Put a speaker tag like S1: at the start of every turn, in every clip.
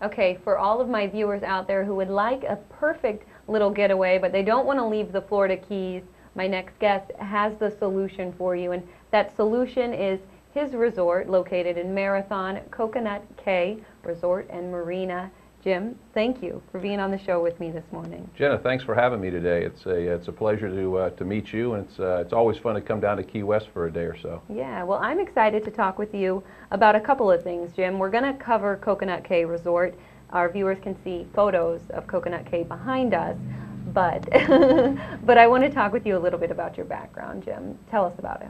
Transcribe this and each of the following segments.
S1: Okay, for all of my viewers out there who would like a perfect little getaway, but they don't want to leave the Florida Keys, my next guest has the solution for you, and that solution is his resort located in Marathon, Coconut Cay Resort and Marina. Jim, thank you for being on the show with me this morning.
S2: Jenna, thanks for having me today. It's a pleasure to meet you, and it's always fun to come down to Key West for a day or so.
S1: Yeah, well, I'm excited to talk with you about a couple of things, Jim. We're going to cover Coconut Cay Resort. Our viewers can see photos of Coconut Cay behind us, but but I want to talk with you a little bit about your background, Jim. Tell us about it.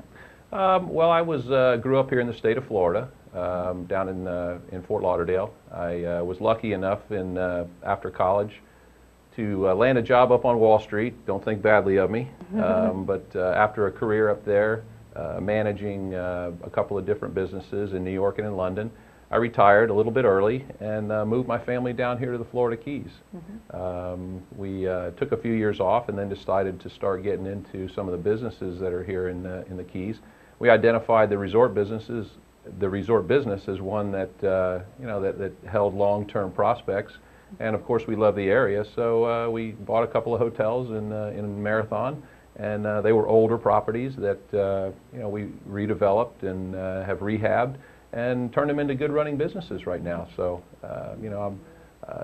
S2: Well, I grew up here in the state of Florida, down in Fort Lauderdale. I was lucky enough after college to land a job up on Wall Street. Don't think badly of me, but after a career up there, managing a couple of different businesses in New York and in London, I retired a little bit early and moved my family down here to the Florida Keys. We took a few years off and then decided to start getting into some of the businesses that are here in the Keys. We identified the resort business as one that that held long-term prospects, and of course we love the area, so we bought a couple of hotels in Marathon, and they were older properties that we redeveloped and have rehabbed and turned them into good running businesses right now. So I'm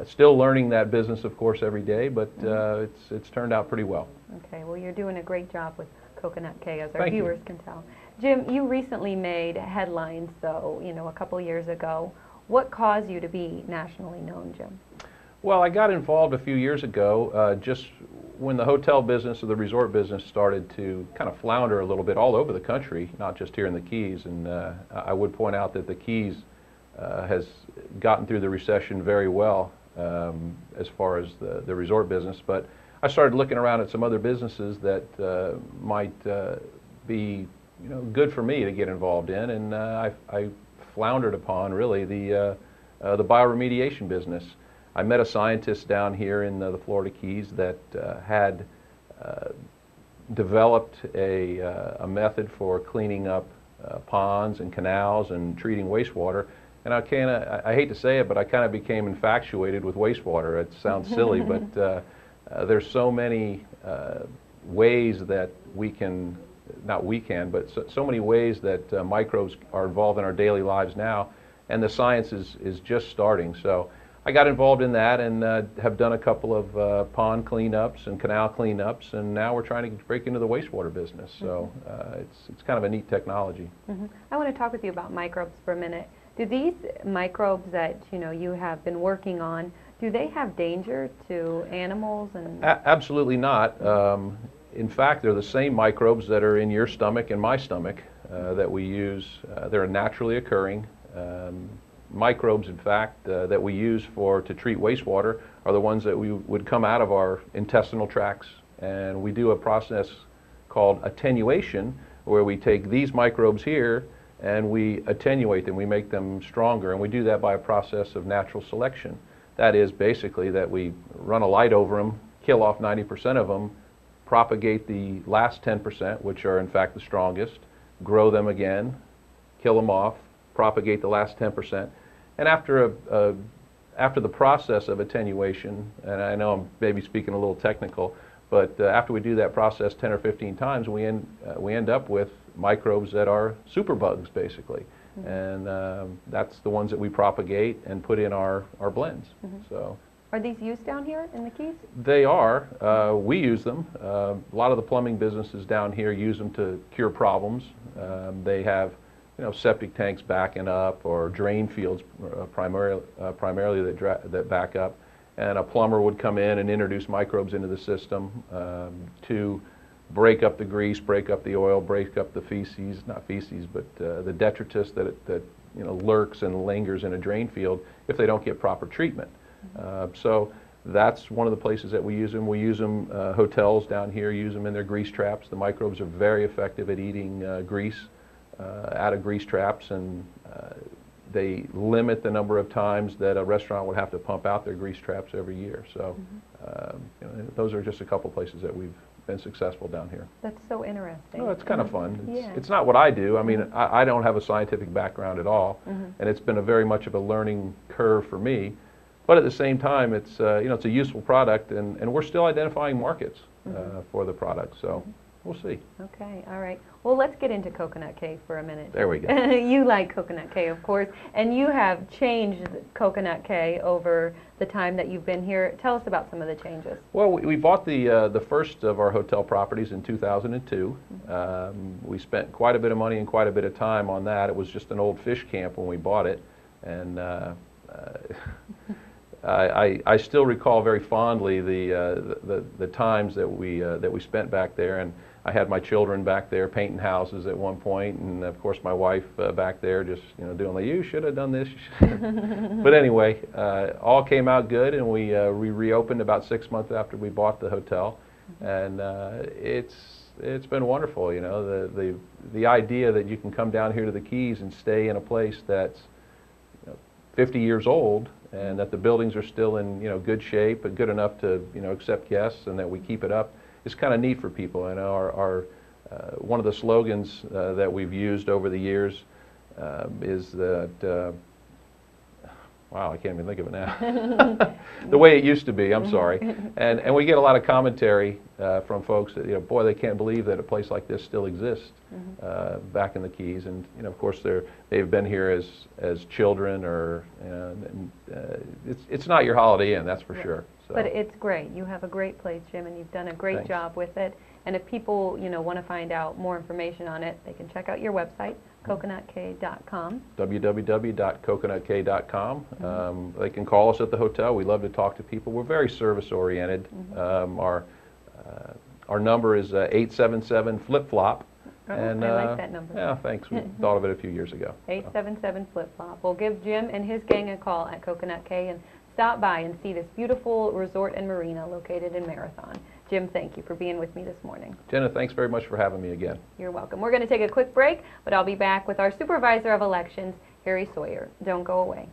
S2: still learning that business, of course, every day, but it's turned out pretty well.
S1: Okay, well, you're doing a great job with Coconut Cay, as our viewers can tell. Jim, you recently made headlines, though, a couple years ago. What caused you to be nationally known, Jim?
S2: Well, I got involved a few years ago, just when the hotel business or the resort business started to kind of flounder a little bit all over the country, not just here in the Keys. And I would point out that the Keys has gotten through the recession very well as far as the resort business. But I started looking around at some other businesses that might be good for me to get involved in, and I floundered upon really the bioremediation business. I met a scientist down here in the Florida Keys that had developed a method for cleaning up ponds and canals and treating wastewater. And I hate to say it, but I kind of became infatuated with wastewater. It sounds silly, but there's so many ways that so many ways that microbes are involved in our daily lives now, and the science is just starting. So I got involved in that and have done a couple of pond cleanups and canal cleanups, and now we're trying to break into the wastewater business. So it's kind of a neat technology.
S1: I want to talk with you about microbes for a minute. Do these microbes that you have been working on, do they have danger to animals?
S2: Absolutely not. In fact, they're the same microbes that are in your stomach and my stomach that we use. They're naturally occurring. Microbes, in fact, that we use to treat wastewater are the ones that would come out of our intestinal tracts. And we do a process called attenuation, where we take these microbes here and we attenuate them, we make them stronger, and we do that by a process of natural selection. That is basically that we run a light over them, kill off 90% of them, propagate the last 10%, which are in fact the strongest, grow them again, kill them off, propagate the last 10%. And after the process of attenuation, and I know I'm maybe speaking a little technical, but after we do that process 10 or 15 times, we end up with microbes that are superbugs, basically. And that's the ones that we propagate and put in our blends. So.
S1: Are these used down here in the Keys?
S2: They are. We use them. A lot of the plumbing businesses down here use them to cure problems. They have septic tanks backing up, or drain fields primarily that back up, and a plumber would come in and introduce microbes into the system to break up the grease, break up the oil, break up the feces, not feces, but the detritus that lurks and lingers in a drain field if they don't get proper treatment. So that's one of the places that we use them. We use them, hotels down here use them in their grease traps. The microbes are very effective at eating grease out of grease traps, and they limit the number of times that a restaurant would have to pump out their grease traps every year. So those are just a couple places that we've been successful down here.
S1: That's so interesting.
S2: Oh, it's kind of fun. It's not what I do. I mean, I don't have a scientific background at all, and it's been a very much of a learning curve for me. But at the same time, it's it's a useful product, and we're still identifying markets for the product. So we'll see.
S1: Okay, all right. Well, let's get into Coconut K for a minute.
S2: There we go.
S1: You like Coconut K, of course, and you have changed Coconut K over the time that you've been here. Tell us about some of the changes.
S2: Well, we bought the first of our hotel properties in 2002. We spent quite a bit of money and quite a bit of time on that. It was just an old fish camp when we bought it, and I still recall very fondly the times that we spent back there, and I had my children back there painting houses at one point, and of course my wife back there just doing the you should have done this. But anyway, all came out good, and we reopened about 6 months after we bought the hotel, and it's been wonderful. The idea that you can come down here to the Keys and stay in a place that's 50 years old, and that the buildings are still in good shape and good enough to accept guests, and that we keep it up, is kind of neat for people. And our one of the slogans that we've used over the years is that wow, I can't even think of it now. The way it used to be, I'm sorry. And we get a lot of commentary from folks that, boy, they can't believe that a place like this still exists back in the Keys. And, of course, they've been here as children, or, it's not your Holiday Inn, that's for sure. So.
S1: But it's great. You have a great place, Jim, and you've done a great job with it. And if people, want to find out more information on it, they can check out your website, coconutka.com.
S2: www.coconutka.com. They can call us at the hotel. We love to talk to people. We're very service-oriented. Our number is 877-FLIP-FLOP.
S1: Oh, and, I like that number.
S2: Yeah, thanks. We thought of it a few years ago.
S1: 877-FLIP-FLOP. Well, give Jim and his gang a call at Coconut K and stop by and see this beautiful resort and marina located in Marathon. Jim, thank you for being with me this morning.
S2: Jenna, thanks very much for having me again.
S1: You're welcome. We're going to take a quick break, but I'll be back with our Supervisor of Elections, Harry Sawyer. Don't go away.